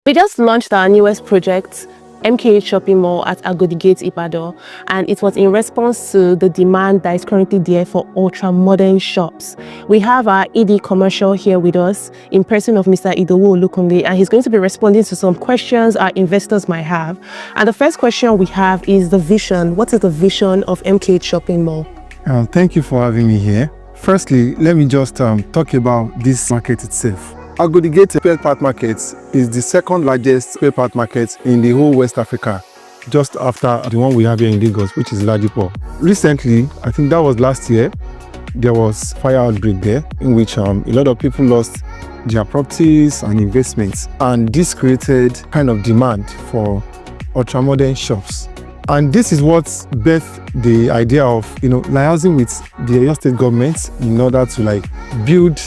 We just launched our newest project, MKH Shopping Mall at Agodi Gate, Ibadan, and it was in response to the demand that is currently there for ultra-modern shops. We have our ED commercial here with us in person of Mr. Idowu Olukunle, and he's going to be responding to some questions our investors might have. And the first question we have is the vision. What is the vision of MKH Shopping Mall? Thank you for having me here. Firstly, let me just talk about this market itself. Agodi Gate spare part market is the second largest spare part market in the whole West Africa, just after the one we have here in Lagos, which is Ladipo. Recently, I think that was last year, there was fire outbreak there in which a lot of people lost their properties and investments, and this created kind of demand for ultra-modern shops. And this is what birthed the idea of liaising with the Oyo State government in order to build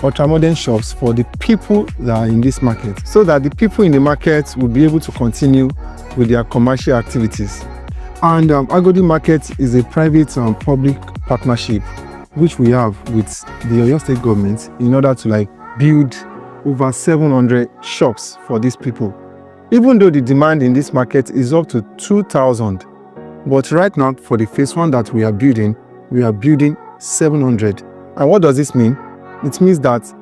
ultra-modern shops for the people that are in this market, so that the people in the market will be able to continue with their commercial activities. And Agodi Market is a private public partnership which we have with the Oyo State government in order to build over 700 shops for these people. Even though the demand in this market is up to 2,000, but right now for the phase one that we are building 700. And what does this mean? It means that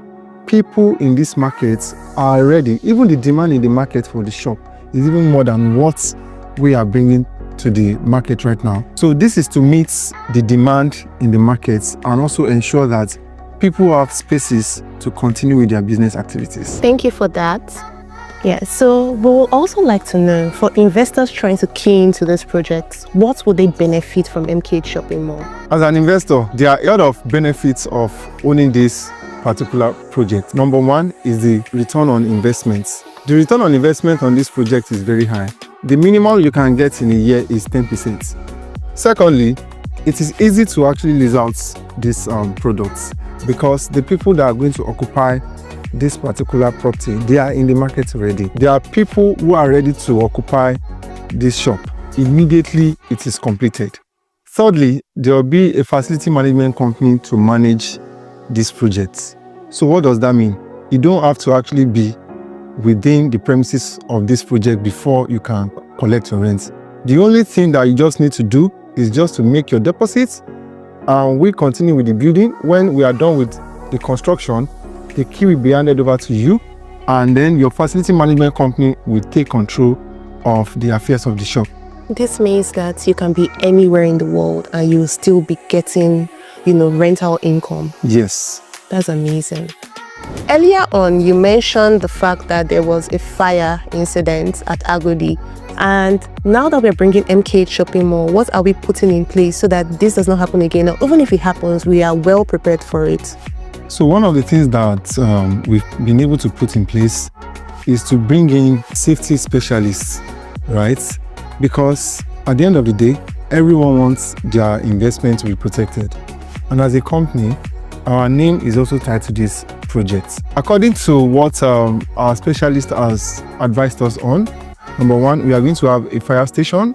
people in these markets are ready. Even the demand in the market for the shop is even more than what we are bringing to the market right now. So this is to meet the demand in the markets and also ensure that people have spaces to continue with their business activities. Thank you for that. Yeah, so we would also like to know, for investors trying to key into this project, what would they benefit from MKH Shopping Mall? As an investor, there are a lot of benefits of owning this particular project. Number one is the return on investments. The return on investment on this project is very high. The minimum you can get in a year is 10%. Secondly, it is easy to actually lease out these products because the people that are going to occupy this particular property, they are in the market already. There are people who are ready to occupy this shop immediately it is completed. Thirdly, there will be a facility management company to manage this project. So what does that mean? You don't have to actually be within the premises of this project before you can collect your rent. The only thing that you just need to do is just to make your deposits, and we continue with the building. When we are done with the construction, the key will be handed over to you, and then your facility management company will take control of the affairs of the shop. This means that you can be anywhere in the world and you'll still be getting, rental income. Yes. That's amazing. Earlier on, you mentioned the fact that there was a fire incident at Agodi. And now that we're bringing MKH Shopping Mall, what are we putting in place so that this does not happen again? Now, even if it happens, we are well prepared for it. So one of the things that we've been able to put in place is to bring in safety specialists, right? Because at the end of the day, everyone wants their investment to be protected. And as a company, our name is also tied to this project. According to what our specialist has advised us on, number one, we are going to have a fire station.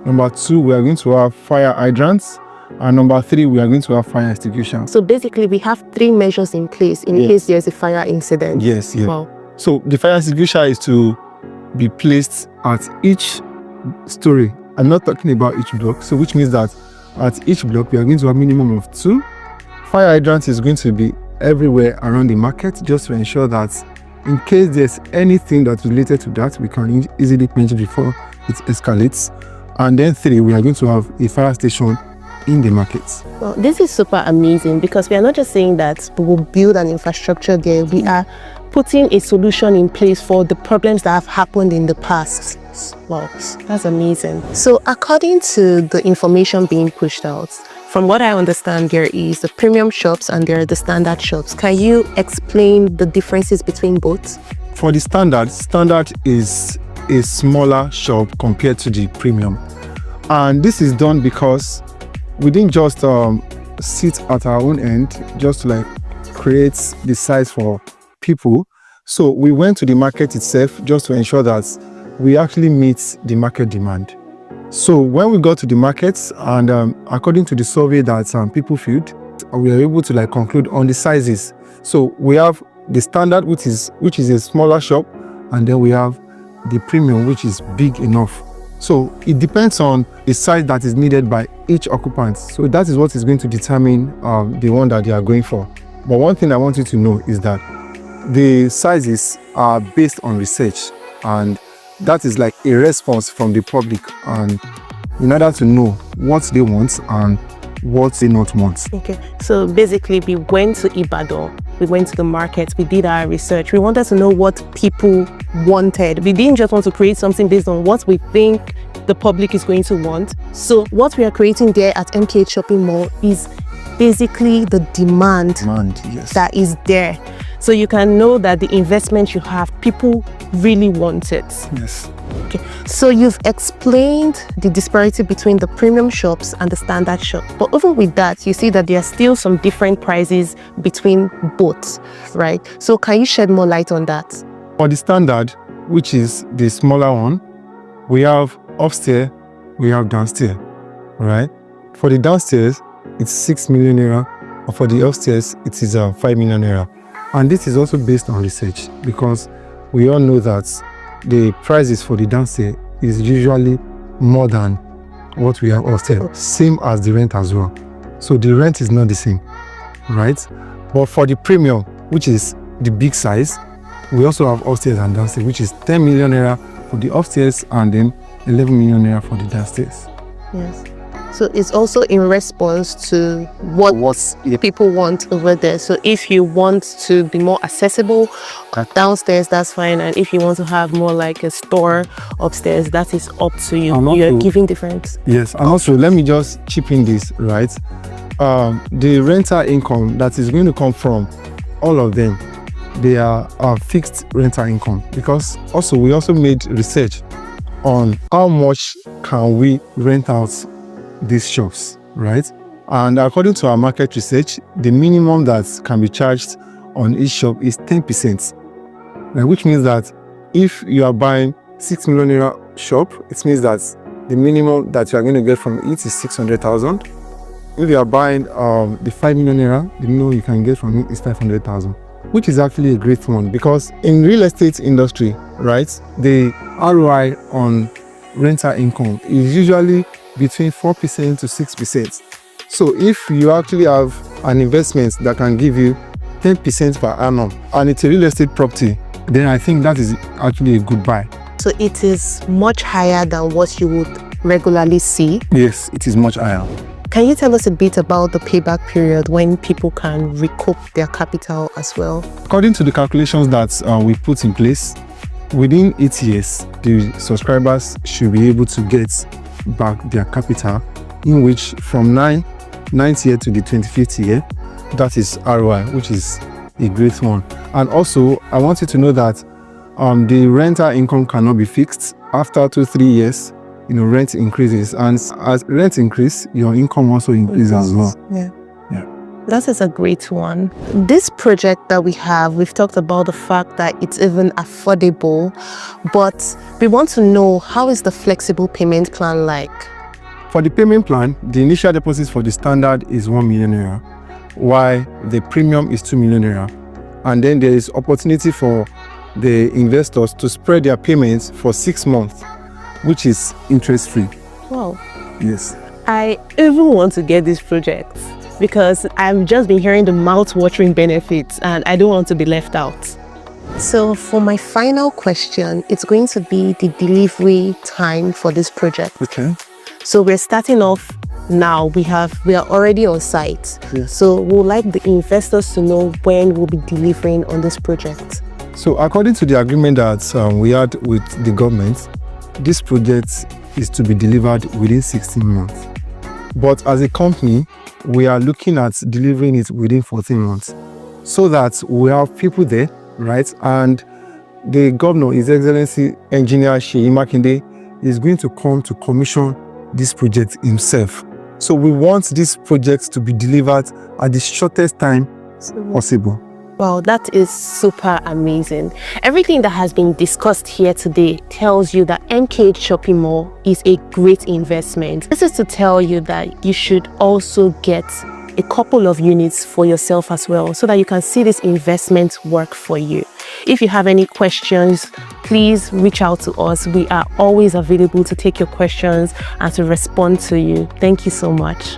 Number two, we are going to have fire hydrants. And number three, we are going to have fire extinguishers. So basically, we have 3 measures in place in case there's a fire incident. Yes, yes. Wow. So the fire extinguisher is to be placed at each story. I'm not talking about each block. So which means that at each block, we are going to have a minimum of 2. Fire hydrant is going to be everywhere around the market, just to ensure that in case there's anything that's related to that, we can easily quench it before it escalates. And then 3, we are going to have a fire station in the markets. Well, this is super amazing because we are not just saying that we will build an infrastructure there. We are putting a solution in place for the problems that have happened in the past. Wow, that's amazing. So according to the information being pushed out, from what I understand, there is the premium shops and there are the standard shops. Can you explain the differences between both? For the standard is a smaller shop compared to the premium. And this is done because we didn't just sit at our own end just to create the size for people. So we went to the market itself just to ensure that we actually meet the market demand. So when we got to the markets and according to the survey that people filled, we were able to conclude on the sizes. So we have the standard, which is a smaller shop, and then we have the premium, which is big enough. So it depends on the size that is needed by each occupant. So that is what is going to determine the one that they are going for. But one thing I want you to know is that the sizes are based on research, and that is like a response from the public, and in order to know what they want and what they not want. Okay, so basically we went to Ibadan, we went to the market, we did our research. We wanted to know what people wanted. We didn't just want to create something based on what we think the public is going to want. So what we are creating there at MKH Shopping Mall is basically the demand Yes. that is there. So you can know that the investment you have, people really want it. Yes. Okay, so you've explained the disparity between the premium shops and the standard shop. But even with that, you see that there are still some different prices between both, right? So can you shed more light on that? For the standard, which is the smaller one, we have upstairs, we have downstairs, right? For the downstairs, it's 6 million naira, and for the upstairs, it is 5 million naira. And this is also based on research, because we all know that the prices for the downstairs is usually more than what we have upstairs, same as the rent as well. So the rent is not the same, right? But for the premium, which is the big size, we also have upstairs and downstairs, which is 10 million naira for the upstairs and then 11 million naira for the downstairs. Yes. So it's also in response to what people want over there. So if you want to be more accessible downstairs, that's fine. And if you want to have more like a store upstairs, that is up to you. You're giving different. Yes, and also let me just chip in this, right? The rental income that is going to come from all of them, they are fixed rental income, because also we also made research on how much can we rent out these shops, right? And according to our market research, the minimum that can be charged on each shop is 10%, which means that if you are buying 6 million naira shop, it means that the minimum that you are going to get from it is 600,000. If you are buying the 5 million naira, the minimum you can get from it is 500,000, which is actually a great one, because in real estate industry, right, the ROI on rental income is usually between 4% to 6%. So if you actually have an investment that can give you 10% per annum and it's a real estate property, then I think that is actually a good buy. So it is much higher than what you would regularly see. Yes, it is much higher. Can you tell us a bit about the payback period when people can recoup their capital as well? According to the calculations that we put in place, within 8 years, the subscribers should be able to get back their capital, in which from 9th year to the 25th year, that is ROI, which is a great one. And also, I want you to know that the rental income cannot be fixed. After 2-3 years, rent increases, and as rent increase, your income also increases as well. Yeah. That is a great one. This project that we have, we've talked about the fact that it's even affordable, but we want to know, how is the flexible payment plan like? For the payment plan, the initial deposit for the standard is 1 million naira, while the premium is 2 million naira. And then there is opportunity for the investors to spread their payments for 6 months, which is interest-free. Wow. Yes. I even want to get this project, because I've just been hearing the mouth-watering benefits and I don't want to be left out. So for my final question, it's going to be the delivery time for this project. Okay. So we're starting off now. We are already on site. Yes. So we'd like the investors to know when we'll be delivering on this project. So according to the agreement that we had with the government, this project is to be delivered within 16 months. But as a company, we are looking at delivering it within 14 months, so that we have people there, right? And the governor, His Excellency Engineer Sheyi Makinde, is going to come to commission this project himself. So we want this project to be delivered at the shortest time possible. Wow, that is super amazing. Everything that has been discussed here today tells you that MKH Shopping Mall is a great investment. This is to tell you that you should also get a couple of units for yourself as well, so that you can see this investment work for you. If you have any questions, please reach out to us. We are always available to take your questions and to respond to you. Thank you so much.